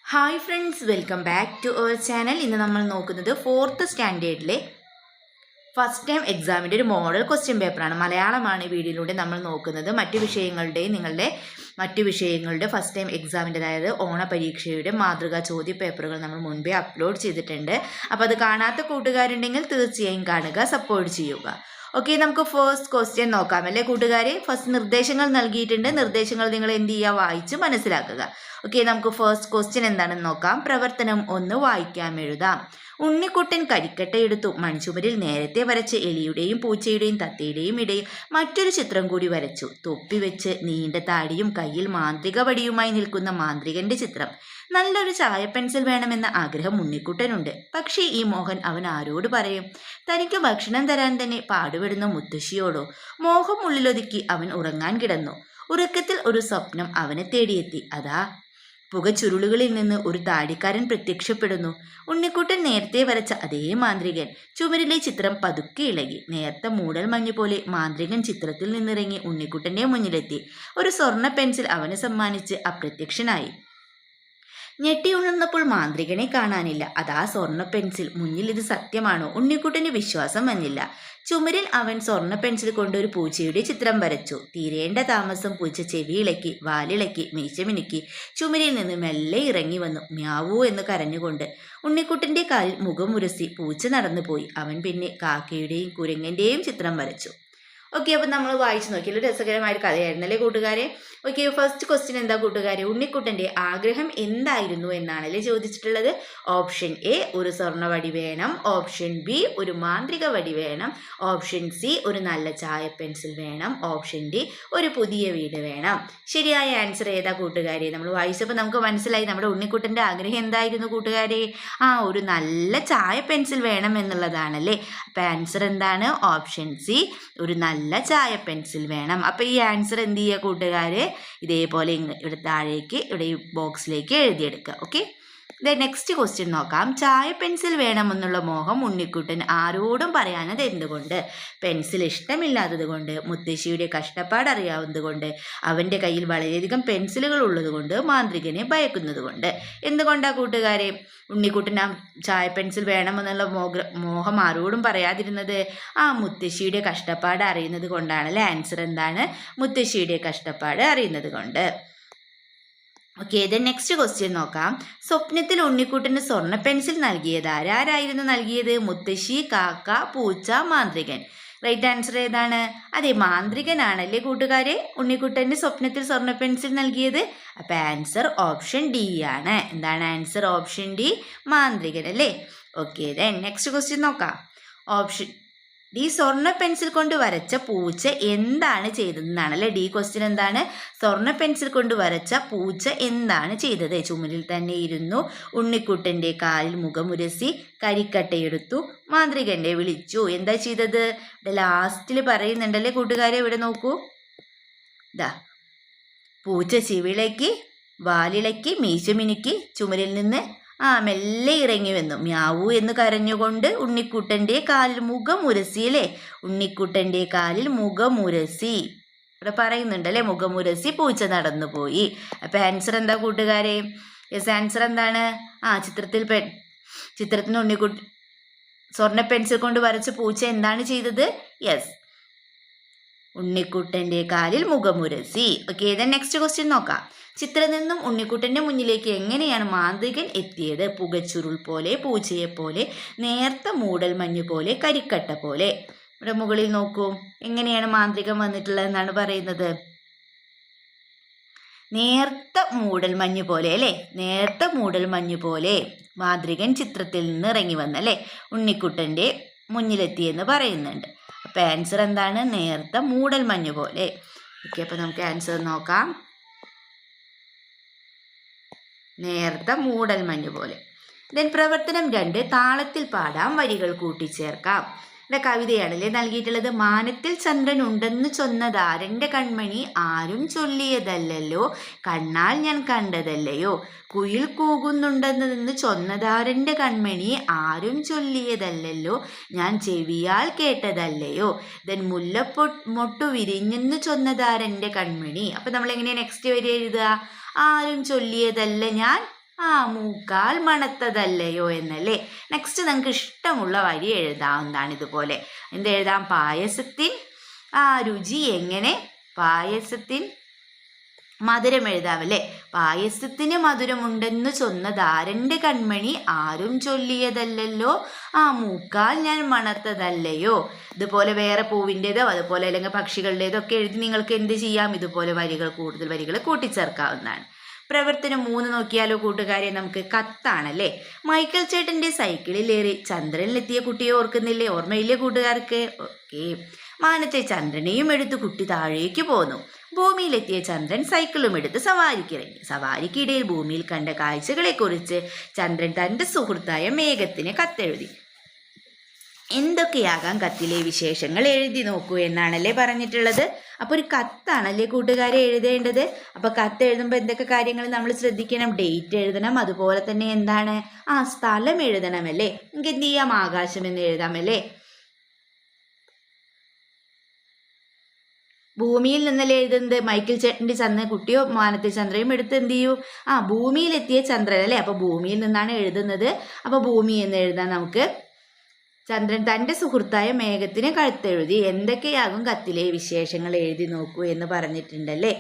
Hi friends, welcome back to our channel. ഇന്ന് നമ്മൾ നോക്കുന്നത് 4th സ്റ്റാൻഡേർഡിലെ ഫസ്റ്റ് ടൈം എക്സാമിൻ്റെ ഒരു മോഡൽ ക്വസ്റ്റ്യൻ പേപ്പറാണ്. മലയാളമാണ് ഈ വീഡിയോയിലൂടെ നമ്മൾ നോക്കുന്നത്. മറ്റു വിഷയങ്ങളുടെ ഫസ്റ്റ് ടൈം എക്സാമിൻ്റെ, അതായത് ഓണപരീക്ഷയുടെ മാതൃകാ ചോദ്യ പേപ്പറുകൾ നമ്മൾ മുൻപേ അപ്ലോഡ് ചെയ്തിട്ടുണ്ട്. അപ്പോൾ അത് കാണാത്ത കൂട്ടുകാരുണ്ടെങ്കിൽ തീർച്ചയായും കാണുക, സപ്പോർട്ട് ചെയ്യുക. ഓക്കെ, നമുക്ക് ഫസ്റ്റ് ക്വസ്റ്റ്യൻ നോക്കാം അല്ലേ കൂട്ടുകാരെ. ഫസ്റ്റ് നിർദ്ദേശങ്ങൾ നൽകിയിട്ടുണ്ട്. നിർദ്ദേശങ്ങൾ നിങ്ങൾ എന്ത് ചെയ്യുക, വായിച്ച് മനസ്സിലാക്കുക. ഓക്കെ, നമുക്ക് ഫസ്റ്റ് ക്വസ്റ്റ്യൻ എന്താണെന്ന് നോക്കാം. പ്രവർത്തനം 1 വായിക്കാം എഴുതാം. ഉണ്ണിക്കുട്ടൻ കരിക്കട്ട എടുത്തു. മൺചുവരിൽ നേരത്തെ വരച്ച് എലിയുടെയും പൂച്ചയുടെയും തത്തയുടെയും ഇടയിൽ മറ്റൊരു ചിത്രം കൂടി വരച്ചു. തൊപ്പി വെച്ച് നീണ്ട താടിയും കയ്യിൽ മാന്ത്രിക വടിയുമായി നിൽക്കുന്ന മാന്ത്രികന്റെ ചിത്രം. നല്ലൊരു ചായ പെൻസിൽ വേണമെന്ന ആഗ്രഹം ഉണ്ണിക്കുട്ടനുണ്ട്. പക്ഷേ ഈ മോഹൻ അവൻ ആരോട് പറയും? തനിക്ക് ഭക്ഷണം തരാൻ തന്നെ പാടുപെടുന്ന മുത്തശ്ശിയോടോ? മോഹം ഉള്ളിലൊതുക്കി അവൻ ഉറങ്ങാൻ കിടന്നു. ഉറക്കത്തിൽ ഒരു സ്വപ്നം അവനെ തേടിയെത്തി. അതാ പുകച്ചുരുളുകളിൽ നിന്ന് ഒരു താടിക്കാരൻ പ്രത്യക്ഷപ്പെടുന്നു. ഉണ്ണിക്കുട്ടൻ നേരത്തെ വരച്ച അതേ മാന്ത്രികൻ. ചുമരിലെ ചിത്രം പതുക്കെ ഇളകി. നേർത്ത മൂടൽ മഞ്ഞ് പോലെ മാന്ത്രികൻ ചിത്രത്തിൽ നിന്നിറങ്ങി ഉണ്ണിക്കുട്ടന്റെ മുന്നിലെത്തി. ഒരു സ്വർണ്ണ പെൻസിൽ അവന് സമ്മാനിച്ച് അപ്രത്യക്ഷനായി. ഞെട്ടിയുണർന്നപ്പോൾ മാന്ത്രികനെ കാണാനില്ല. അതാ സ്വർണ്ണ പെൻസിൽ. മുന്നിൽ ഇത് സത്യമാണോ? ഉണ്ണിക്കുട്ടന് വിശ്വാസം വന്നില്ല. ചുമരിൽ അവൻ സ്വർണ്ണ പെൻസിൽ കൊണ്ട് ഒരു പൂച്ചയുടെ ചിത്രം വരച്ചു. തീരേണ്ട താമസം പൂച്ച ചെവിയിളക്കി, വാലിളക്കി, മീശമിനുക്കി ചുമരിൽ നിന്ന് മെല്ലെ ഇറങ്ങി വന്നു. മ്യാവൂ എന്ന് കരഞ്ഞുകൊണ്ട് ഉണ്ണിക്കുട്ടന്റെ കാലിൽ മുഖമുരസി പൂച്ച നടന്നുപോയി. അവൻ പിന്നെ കാക്കയുടെയും കുരങ്ങന്റെയും ചിത്രം വരച്ചു. ഓക്കെ, അപ്പം നമ്മൾ വായിച്ചു നോക്കിയാൽ രസകരമായ ഒരു കഥയായിരുന്നു അല്ലേ കൂട്ടുകാരെ. ഓക്കെ, ഫസ്റ്റ് ക്വസ്റ്റ്യൻ എന്താ കൂട്ടുകാരെ? ഉണ്ണിക്കുട്ടൻ്റെ ആഗ്രഹം എന്തായിരുന്നു എന്നാണല്ലേ ചോദിച്ചിട്ടുള്ളത്. ഓപ്ഷൻ എ ഒരു സ്വർണ്ണ വടി വേണം, ഓപ്ഷൻ ബി ഒരു മാന്ത്രിക വടി വേണം, ഓപ്ഷൻ സി ഒരു നല്ല ചായ പെൻസിൽ വേണം, ഓപ്ഷൻ ഡി ഒരു പുതിയ വീട് വേണം. ശരിയായ ആൻസർ ഏതാ കൂട്ടുകാരെ? നമ്മൾ വായിച്ചപ്പോൾ നമുക്ക് മനസ്സിലായി നമ്മുടെ ഉണ്ണിക്കുട്ടൻ്റെ ആഗ്രഹം എന്തായിരുന്നു കൂട്ടുകാരെ? ഒരു നല്ല ചായ പെൻസിൽ വേണം എന്നുള്ളതാണല്ലേ. അപ്പം ആൻസർ എന്താണ്? ഓപ്ഷൻ സി ഒരു നല്ല ചായ പെൻസിൽ വേണം. അപ്പോൾ ഈ ആൻസർ എന്ത് ചെയ്യുക കൂട്ടുകാരെ? ഇതേപോലെ ഇവിടെ താഴേക്ക് ഇവിടെ ഈ ബോക്സിലേക്ക് എഴുതിയെടുക്കുക. ഓക്കെ, നെക്സ്റ്റ് ക്വസ്റ്റ്യൻ നോക്കാം. ചായ പെൻസിൽ വേണമെന്നുള്ള മോഹം ഉണ്ണിക്കുട്ടൻ ആരോടും പറയാനത് എന്തുകൊണ്ട്? പെൻസിൽ ഇഷ്ടമില്ലാത്തത് കൊണ്ട്, മുത്തശ്ശിയുടെ കഷ്ടപ്പാട് അറിയാവുന്നത് കൊണ്ട്, അവൻ്റെ കയ്യിൽ വളരെയധികം പെൻസിലുകൾ ഉള്ളത് കൊണ്ട്, മാന്ത്രികനെ ഭയക്കുന്നത് കൊണ്ട്. എന്തുകൊണ്ടാണ് കൂട്ടുകാരെ ഉണ്ണിക്കുട്ടൻ ആ ചായ പെൻസിൽ വേണമെന്നുള്ള മോഹം ആരോടും പറയാതിരുന്നത്? മുത്തശ്ശിയുടെ കഷ്ടപ്പാട് അറിയുന്നത് കൊണ്ടാണല്ലേ. ആൻസർ എന്താണ്? മുത്തശ്ശിയുടെ കഷ്ടപ്പാട് അറിയുന്നത് കൊണ്ട്. ഓക്കെ, നെക്സ്റ്റ് ക്വസ്റ്റ്യൻ നോക്കാം. സ്വപ്നത്തിൽ ഉണ്ണിക്കുട്ടന് സ്വർണ്ണ പെൻസിൽ നൽകിയത് ആരായിരുന്നു നൽകിയത്? മുത്തശ്ശി, കാക്ക, പൂച്ച, മാന്ത്രികൻ. റൈറ്റ് ആൻസർ ഏതാണ്? അതെ, മാന്ത്രികനാണല്ലേ കൂട്ടുകാരെ ഉണ്ണിക്കുട്ടന് സ്വപ്നത്തിൽ സ്വർണ്ണ പെൻസിൽ നൽകിയത്. അപ്പം ആൻസർ ഓപ്ഷൻ ഡി ആണ്. എന്താണ് ആൻസർ? ഓപ്ഷൻ ഡി, മാന്ത്രികൻ അല്ലേ. ഓക്കെ, നെക്സ്റ്റ് ക്വസ്റ്റ്യൻ നോക്കാം. ഓപ്ഷൻ ഡി സ്വർണ്ണ പെൻസിൽ കൊണ്ട് വരച്ച പൂച്ച എന്താണ് ചെയ്തതെന്നാണ് അല്ലേ. ഡി ക്വസ്റ്റ്യൻ എന്താണ്? സ്വർണ്ണ പെൻസിൽ കൊണ്ട് വരച്ച പൂച്ച എന്താണ് ചെയ്തത്? ചുമരിൽ തന്നെ ഇരുന്നു, ഉണ്ണിക്കുട്ടൻ്റെ കാലിൽ മുഖമുരസി, കരിക്കട്ടയെടുത്തു, മാന്ത്രികന്റെ വിളിച്ചു. എന്താ ചെയ്തത്? ഇവിടെ ലാസ്റ്റിൽ പറയുന്നുണ്ടല്ലേ കൂട്ടുകാരെ. ഇവിടെ നോക്കൂ, പൂച്ച ചെവിളക്കി, വാലിളക്കി, മീശമിനുക്കി ചുമരിൽ നിന്ന് മെല്ലെ ഇറങ്ങി വന്നു. മ്യാവൂ എന്ന് കരഞ്ഞുകൊണ്ട് ഉണ്ണിക്കുട്ടൻ്റെ കാലിൽ മുഖമുരസി അല്ലേ. ഉണ്ണിക്കുട്ടൻ്റെ കാലിൽ മുഖമുരസി ഇവിടെ പറയുന്നുണ്ടല്ലേ. മുഖമുരസി പൂച്ച നടന്നുപോയി. അപ്പം ആൻസർ എന്താ കൂട്ടുകാരെ? യെസ്, ആൻസർ എന്താണ്? ചിത്രത്തിന് ഉണ്ണിക്കുട്ടൻ സ്വർണ്ണ പെൻസിൽ കൊണ്ട് വരച്ച പൂച്ച എന്താണ് ചെയ്തത്? യെസ്, ഉണ്ണിക്കുട്ടൻ്റെ കാലിൽ മുഖമുരസി. ഓക്കെ, നെക്സ്റ്റ് ക്വസ്റ്റ്യൻ നോക്കാം. ചിത്രത്തിൽ നിന്നും ഉണ്ണിക്കുട്ടൻ്റെ മുന്നിലേക്ക് എങ്ങനെയാണ് മാന്ത്രികൻ എത്തിയത്? പുകച്ചുരുൾ പോലെ, പൂച്ചയെപ്പോലെ, നേർത്ത മൂടൽ മഞ്ഞ് പോലെ, കരിക്കട്ട പോലെ. ഇവിടെ മുകളിൽ നോക്കൂ, എങ്ങനെയാണ് മാന്ത്രികൻ വന്നിട്ടുള്ളത് എന്നാണ് പറയുന്നത്. നേർത്ത മൂടൽ മഞ്ഞ് പോലെ അല്ലേ. നേർത്ത മൂടൽ മഞ്ഞ് പോലെ മാന്ത്രികൻ ചിത്രത്തിൽ നിന്ന് ഇറങ്ങി വന്നല്ലേ ഉണ്ണിക്കുട്ടൻ്റെ മുന്നിലെത്തിയെന്ന് പറയുന്നുണ്ട്. അപ്പം ആൻസർ എന്താണ്? നേർത്ത മൂടൽ മഞ്ഞ് പോലെ. ഓക്കെ, അപ്പം നമുക്ക് ആൻസർ നോക്കാം. നേർത്ത മൂടൽ മഞ്ഞ് പോലെ. പ്രവർത്തനം 2 താളത്തിൽ പാടാം, വരികൾ കൂട്ടിച്ചേർക്കാം. ഇവിടെ കവിതയാണല്ലേ നൽകിയിട്ടുള്ളത്. മാനത്തിൽ ചന്ദ്രൻ ഉണ്ടെന്ന് ചൊന്നതാരൻ്റെ കൺമണി, ആരും ചൊല്ലിയതല്ലല്ലോ, കണ്ണാൽ ഞാൻ കണ്ടതല്ലയോ. കുയിൽ കൂകുന്നുണ്ടെന്ന് ചൊന്നതാരൻ്റെ കൺമണി, ആരും ചൊല്ലിയതല്ലല്ലോ, ഞാൻ ചെവിയാൽ കേട്ടതല്ലയോ. മുല്ലമൊട്ടു വിരിഞ്ഞെന്ന് ചൊന്നതാരൻ്റെ കൺമണി. അപ്പം നമ്മൾ എങ്ങനെയാണ് നെക്സ്റ്റ് വരി എഴുതുക? ആരും ചൊല്ലിയതല്ല ഞാൻ മൂക്കാൽ മണത്തതല്ലയോ എന്നല്ലേ. നെക്സ്റ്റ് നിങ്ങൾക്ക് ഇഷ്ടമുള്ള വരി എഴുതാവുന്നതാണ്. ഇതുപോലെ എന്തെഴുതാം? പായസത്തിൻ രുചി എങ്ങനെ? പായസത്തിൻ മധുരം എഴുതാമല്ലേ. പായസത്തിന് മധുരമുണ്ടെന്ന് ചൊന്നതാരൻ്റെ കൺമണി ആരും ചൊല്ലിയതല്ലല്ലോ, മൂക്കാൽ ഞാൻ മണത്തതല്ലയോ. ഇതുപോലെ വേറെ പൂവിൻ്റെതോ അതുപോലെ അല്ലെങ്കിൽ പക്ഷികളുടേതോ ഒക്കെ എഴുതി നിങ്ങൾക്ക് എന്ത് ചെയ്യാം? ഇതുപോലെ കൂടുതൽ വരികൾ കൂട്ടിച്ചേർക്കാവുന്നതാണ്. പ്രവർത്തനം 3 നോക്കിയാലോ കൂട്ടുകാരെ. നമുക്ക് കത്താണല്ലേ. മൈക്കിൾ ചേട്ടൻ്റെ സൈക്കിളിലേറി ചന്ദ്രനിലെത്തിയ കുട്ടിയെ ഓർക്കുന്നില്ലേ? ഓർമ്മയില്ലേ കൂട്ടുകാർക്ക്? ഓക്കെ. മാനത്തെ ചന്ദ്രനെയും എടുത്ത് കുട്ടി താഴേക്ക് പോന്നു. ഭൂമിയിലെത്തിയ ചന്ദ്രൻ സൈക്കിളും എടുത്ത് സവാരിക്കിറങ്ങി. സവാരിക്കിടയിൽ ഭൂമിയിൽ കണ്ട കാഴ്ചകളെക്കുറിച്ച് ചന്ദ്രൻ തൻ്റെ സുഹൃത്തായ മേഘത്തിന് കത്തെഴുതി. എന്തൊക്കെയാകാം കത്തിലെ വിശേഷങ്ങൾ എഴുതി നോക്കൂ എന്നാണല്ലേ പറഞ്ഞിട്ടുള്ളത്. അപ്പോൾ ഒരു കത്താണല്ലേ കൂട്ടുകാരെ എഴുതേണ്ടത്. അപ്പോൾ കത്ത് എഴുതുമ്പോൾ എന്തൊക്കെ കാര്യങ്ങൾ നമ്മൾ ശ്രദ്ധിക്കണം? ഡേറ്റ് എഴുതണം, അതുപോലെ തന്നെ എന്താണ് സ്ഥലം എഴുതണമല്ലേ. നമുക്ക് എന്ത് ചെയ്യാം? ആകാശം എന്ന് എഴുതാമല്ലേ. ഭൂമിയിൽ നിന്നല്ലേ എഴുതുന്നത്. മൈക്കിൾ ചേട്ടൻ്റെ കുട്ടിയോ മാനത്തെ ചന്ദ്രയും എടുത്ത് എന്ത് ചെയ്യൂ? ഭൂമിയിലെത്തിയ ചന്ദ്രൻ അല്ലേ. അപ്പോൾ ഭൂമിയിൽ നിന്നാണ് എഴുതുന്നത്. അപ്പോൾ ഭൂമി എന്ന് എഴുതാൻ നമുക്ക്. ചന്ദ്രൻ തൻ്റെ സുഹൃത്തായ മേഘത്തിന് കത്തെഴുതി. എന്തൊക്കെയാകും കത്തിലെ വിശേഷങ്ങൾ എഴുതി നോക്കൂ എന്ന് പറഞ്ഞിട്ടുണ്ടല്ലേ.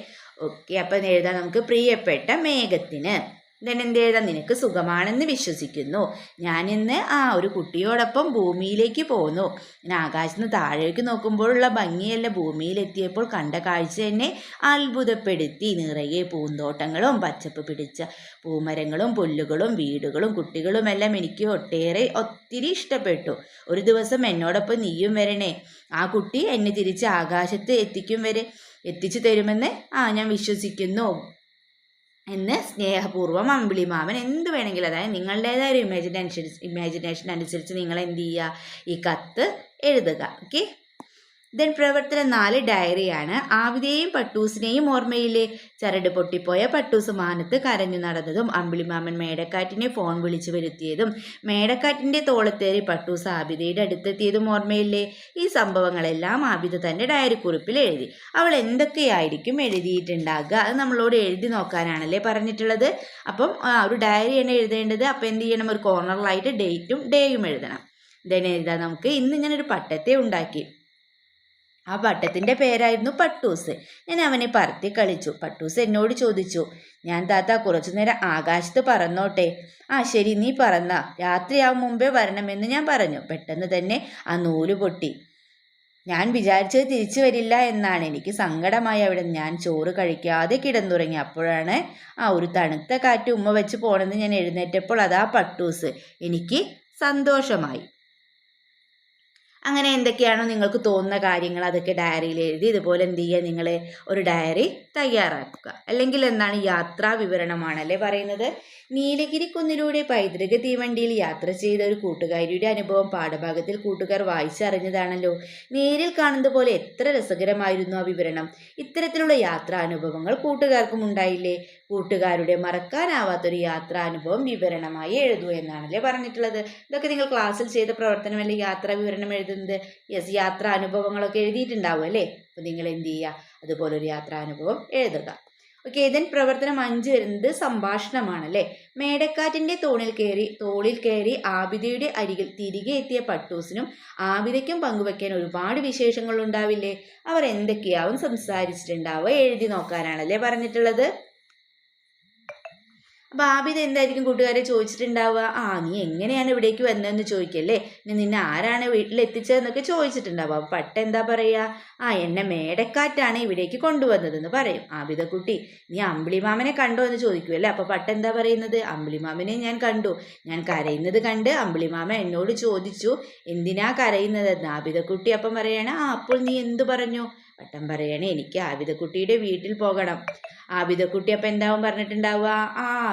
ഓക്കെ. അപ്പം എഴുതാം നമുക്ക് പ്രിയപ്പെട്ട മേഘത്തിന്. എന്ത് എഴുതാം? നിനക്ക് സുഖമാണെന്ന് വിശ്വസിക്കുന്നു. ഞാനിന്ന് ഒരു കുട്ടിയോടൊപ്പം ഭൂമിയിലേക്ക് പോന്നു. ഞാൻ ആകാശത്ത് നിന്ന് താഴേക്ക് നോക്കുമ്പോഴുള്ള ഭംഗിയല്ല ഭൂമിയിലെത്തിയപ്പോൾ കണ്ട കാഴ്ച എന്നെ അത്ഭുതപ്പെടുത്തി. നിറയെ പൂന്തോട്ടങ്ങളും പച്ചപ്പ് പിടിച്ച പൂമരങ്ങളും പുല്ലുകളും വീടുകളും കുട്ടികളും എല്ലാം എനിക്ക് ഒത്തിരി ഇഷ്ടപ്പെട്ടു. ഒരു ദിവസം എന്നോടൊപ്പം നീയും വരണേ. ആ കുട്ടി എന്നെ തിരിച്ച് ആകാശത്ത് എത്തിച്ചു തരുമെന്ന് ഞാൻ വിശ്വസിക്കുന്നു എന്ന് സ്നേഹപൂർവ്വം അമ്പിളിമാമൻ. എന്ത് വേണമെങ്കിലും, അതായത് നിങ്ങളുടേതായ ഒരു ഇമാജിനേഷൻ അനുസരിച്ച് നിങ്ങൾ എന്ത് ചെയ്യുക? ഈ കത്ത് എഴുതുക. ഓക്കെ. ദെൻ പ്രവർത്തനം 4 ഡയറിയാണ്. ആവിതയെയും പട്ടൂസിനെയും ഓർമ്മയില്ലേ? ചരട് പൊട്ടിപ്പോയ പട്ടൂസ് മാനത്ത് കരഞ്ഞു നടന്നതും അമ്പിളിമാമൻ മേടക്കാറ്റിനെ ഫോൺ വിളിച്ചു വരുത്തിയതും മേടക്കാറ്റിൻ്റെ തോളത്തേറി പട്ടൂസ് ആബിദയുടെ അടുത്തെത്തിയതും ഓർമ്മയില്ലേ? ഈ സംഭവങ്ങളെല്ലാം ആബിദ തൻ്റെ ഡയറി കുറിപ്പിൽ എഴുതി. അവൾ എന്തൊക്കെയായിരിക്കും എഴുതിയിട്ടുണ്ടാകുക? അത് നമ്മളോട് എഴുതി നോക്കാനാണല്ലേ പറഞ്ഞിട്ടുള്ളത്. അപ്പം ഒരു ഡയറിയാണ് എഴുതേണ്ടത്. അപ്പം എന്ത് ചെയ്യണം? ഒരു കോർണറിലായിട്ട് ഡേറ്റും ഡേയും എഴുതണം. ദെൻ എഴുതാം നമുക്ക്. ഇന്ന് ഞാനൊരു പട്ടത്തെ ഉണ്ടാക്കി. ആ പട്ടത്തിൻ്റെ പേരായിരുന്നു പട്ടൂസ്. ഞാൻ അവനെ പറത്തി കളിച്ചു. പട്ടൂസ് എന്നോട് ചോദിച്ചു, ഞാൻ താത്ത കുറച്ചു നേരം ആകാശത്ത് പറന്നോട്ടെ? ശരി, നീ പറന്ന. രാത്രിയാവും മുമ്പേ വരണമെന്ന് ഞാൻ പറഞ്ഞു. പെട്ടെന്ന് തന്നെ ആ നൂല് പൊട്ടി. ഞാൻ വിചാരിച്ചത് തിരിച്ചു വരില്ല എന്നാണ്. എനിക്ക് സങ്കടമായി. അവിടെ ഞാൻ ചോറ് കഴിക്കാതെ കിടന്നുറങ്ങി. അപ്പോഴാണ് ഒരു തണുത്ത കാറ്റ് ഉമ്മ വെച്ച് പോണെന്ന് ഞാൻ എഴുന്നേറ്റപ്പോൾ അതാ പട്ടൂസ്. എനിക്ക് സന്തോഷമായി. അങ്ങനെ എന്തൊക്കെയാണോ നിങ്ങൾക്ക് തോന്നുന്ന കാര്യങ്ങൾ അതൊക്കെ ഡയറിയിൽ എഴുതി ഇതുപോലെ എന്ത് ചെയ്യുക? നിങ്ങൾ ഒരു ഡയറി തയ്യാറാക്കുക. അല്ലെങ്കിൽ എന്താണ്? യാത്രാ വിവരണമാണല്ലേ പറയുന്നത്. നീലഗിരി കുന്നിലൂടെ പൈതൃക തീവണ്ടിയിൽ യാത്ര ചെയ്ത ഒരു കൂട്ടുകാരിയുടെ അനുഭവം പാഠഭാഗത്തിൽ കൂട്ടുകാർ വായിച്ചറിഞ്ഞതാണല്ലോ. നേരിൽ കാണുന്നത് പോലെ എത്ര രസകരമായിരുന്നു ആ വിവരണം. ഇത്തരത്തിലുള്ള യാത്രാനുഭവങ്ങൾ കൂട്ടുകാർക്കും ഉണ്ടായില്ലേ? കൂട്ടുകാരുടെ മറക്കാനാവാത്തൊരു യാത്രാനുഭവം വിവരണമായി എഴുതൂ എന്നാണല്ലേ പറഞ്ഞിട്ടുള്ളത്. ഇതൊക്കെ നിങ്ങൾ ക്ലാസ്സിൽ ചെയ്ത പ്രവർത്തനമല്ലേ യാത്രാ വിവരണം എഴുതുന്നത്. യെസ്, യാത്രാ അനുഭവങ്ങളൊക്കെ എഴുതിയിട്ടുണ്ടാവും അല്ലേ. അപ്പോൾ നിങ്ങൾ എന്ത് ചെയ്യുക? അതുപോലെ ഒരു യാത്രാനുഭവം എഴുതുക. ഓക്കെ. ദെൻ പ്രവർത്തനം 5 വരുന്നത് സംഭാഷണമാണല്ലേ. മേടക്കാറ്റിൻ്റെ തോളിൽ കയറി ആബിദയുടെ അരികിൽ തിരികെ എത്തിയ പട്ടൂസിനും ആബിദയ്ക്കും പങ്കുവെക്കാൻ ഒരുപാട് വിശേഷങ്ങൾ ഉണ്ടാവില്ലേ? അവർ എന്തൊക്കെയാവും സംസാരിച്ചിട്ടുണ്ടാവുക? എഴുതി നോക്കാനാണല്ലേ പറഞ്ഞിട്ടുള്ളത്. അപ്പോൾ ആബിദ എന്തായിരിക്കും കൂട്ടുകാരെ ചോദിച്ചിട്ടുണ്ടാവുക? നീ എങ്ങനെയാണ് ഇവിടേക്ക് വന്നതെന്ന് ചോദിക്കല്ലേ. നിന്നെ ആരാണ് വീട്ടിലെത്തിച്ചതെന്നൊക്കെ ചോദിച്ചിട്ടുണ്ടാവുക. അപ്പോൾ പട്ട എന്താ പറയുക? എന്നെ മേടക്കാറ്റാണ് ഇവിടേക്ക് കൊണ്ടുവന്നതെന്ന് പറയും. ആബിദക്കുട്ടി, നീ അമ്പിളിമാമനെ കണ്ടോ എന്ന് ചോദിക്കുമല്ലേ. അപ്പോൾ പട്ട എന്താ പറയുന്നത്? അമ്പിളിമാമനെ ഞാൻ കണ്ടു. ഞാൻ കരയുന്നത് കണ്ട് അമ്പിളിമാമൻ എന്നോട് ചോദിച്ചു എന്തിനാ കരയുന്നതെന്ന്. ആബിദക്കുട്ടി അപ്പം പറയാണ്, അപ്പോൾ നീ എന്തു പറഞ്ഞു? പട്ടം പറയണേ, എനിക്ക് ആബിദക്കുട്ടിയുടെ വീട്ടിൽ പോകണം. ആബിദക്കുട്ടി അപ്പം എന്താവും പറഞ്ഞിട്ടുണ്ടാവുക?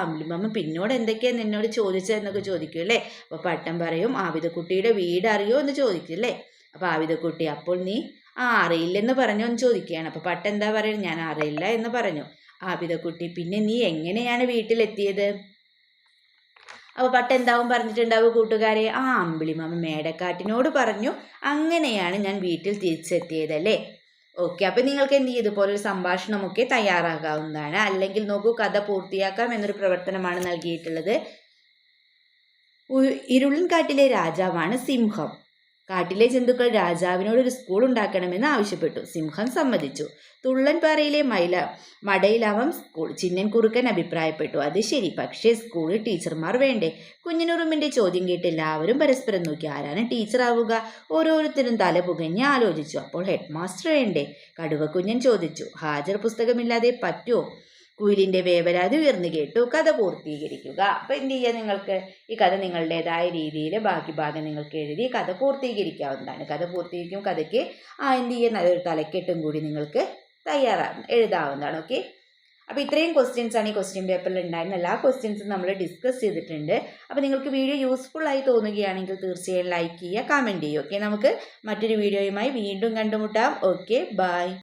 അമ്പിളിമാമ പിന്നോട് എന്തൊക്കെയാണ് നിന്നോട് ചോദിച്ചതെന്നൊക്കെ ചോദിക്കും അല്ലേ. അപ്പോൾ പട്ടം പറയും, ആബിദക്കുട്ടിയുടെ വീട് അറിയോ എന്ന് ചോദിക്കും അല്ലേ. അപ്പോൾ ആബിദക്കുട്ടി, അപ്പോൾ നീ അറിയില്ലെന്ന് പറഞ്ഞോ എന്ന് ചോദിക്കുകയാണ്. അപ്പോൾ പട്ടം എന്താ പറയുന്നത്? ഞാൻ അറിയില്ല എന്ന് പറഞ്ഞു. ആബിദക്കുട്ടി, പിന്നെ നീ എങ്ങനെയാണ് വീട്ടിലെത്തിയത്? അപ്പോൾ പട്ട എന്താവും പറഞ്ഞിട്ടുണ്ടാവുക കൂട്ടുകാരെ? അമ്പിളിമാമ മേടക്കാറ്റിനോട് പറഞ്ഞു, അങ്ങനെയാണ് ഞാൻ വീട്ടിൽ തിരിച്ചെത്തിയതല്ലേ. ഓക്കെ, അപ്പം നിങ്ങൾക്ക് എന്ത് ചെയ്യും, ഇതുപോലൊരു സംഭാഷണമൊക്കെ തയ്യാറാകാവുന്നതാണ്. അല്ലെങ്കിൽ നോക്കൂ, കഥ പൂർത്തിയാക്കാം എന്നൊരു പ്രവർത്തനമാണ് നൽകിയിട്ടുള്ളത്. ഇരുളിൻ കാട്ടിലെ രാജാവാണ് സിംഹം. കാട്ടിലെ ജന്തുക്കൾ രാജാവിനോട് ഒരു സ്കൂൾ ഉണ്ടാക്കണമെന്ന് ആവശ്യപ്പെട്ടു. സിംഹം സമ്മതിച്ചു. തുള്ളൻപാറയിലെ മടയിലാവാം സ്കൂൾ. ചിന്നൻ കുറുക്കൻ അഭിപ്രായപ്പെട്ടു. അത് ശരി, പക്ഷേ സ്കൂളിൽ ടീച്ചർമാർ വേണ്ടേ? കുഞ്ഞിനുറുമ്പിന്റെ ചോദ്യം കേട്ട് എല്ലാവരും പരസ്പരം നോക്കി. ആരാണ് ടീച്ചർ ആവുക? ഓരോരുത്തരും തല പുകഞ്ഞ് ആലോചിച്ചു. അപ്പോൾ ഹെഡ് മാസ്റ്റർ വേണ്ടേ? കടുവക്കുഞ്ഞൻ ചോദിച്ചു. ഹാജർ പുസ്തകമില്ലാതെ പറ്റുമോ? കുയിലിന്റെ വേവലാതി ഉയർന്നു കേട്ടു. കഥ പൂർത്തീകരിക്കുക. അപ്പൊ എന്ത് ചെയ്യുക, നിങ്ങൾക്ക് ഈ കഥ നിങ്ങളുടേതായ രീതിയിൽ ബാക്കി ഭാഗം നിങ്ങൾക്ക് എഴുതി കഥ പൂർത്തീകരിക്കാവുന്നതാണ്. കഥ പൂർത്തീകരിക്കും കഥയ്ക്ക് എന്ത് ചെയ്യുക, നല്ലൊരു തലക്കെട്ടും കൂടി നിങ്ങൾക്ക് എഴുതാവുന്നതാണ്. ഓക്കെ, അപ്പോൾ ഇത്രയും ക്വസ്റ്റ്യൻസ് ആണ് ഈ ക്വസ്റ്റ്യൻ പേപ്പറിൽ ഉണ്ടായിരുന്ന. എല്ലാ ക്വസ്റ്റ്യൻസും നമ്മൾ ഡിസ്കസ് ചെയ്തിട്ടുണ്ട്. അപ്പോൾ നിങ്ങൾക്ക് വീഡിയോ യൂസ്ഫുൾ ആയി തോന്നുകയാണെങ്കിൽ തീർച്ചയായും ലൈക്ക് ചെയ്യുക, കമൻറ്റ് ചെയ്യുക. ഓക്കെ, നമുക്ക് മറ്റൊരു വീഡിയോയുമായി വീണ്ടും കണ്ടുമുട്ടാം. Okay, by.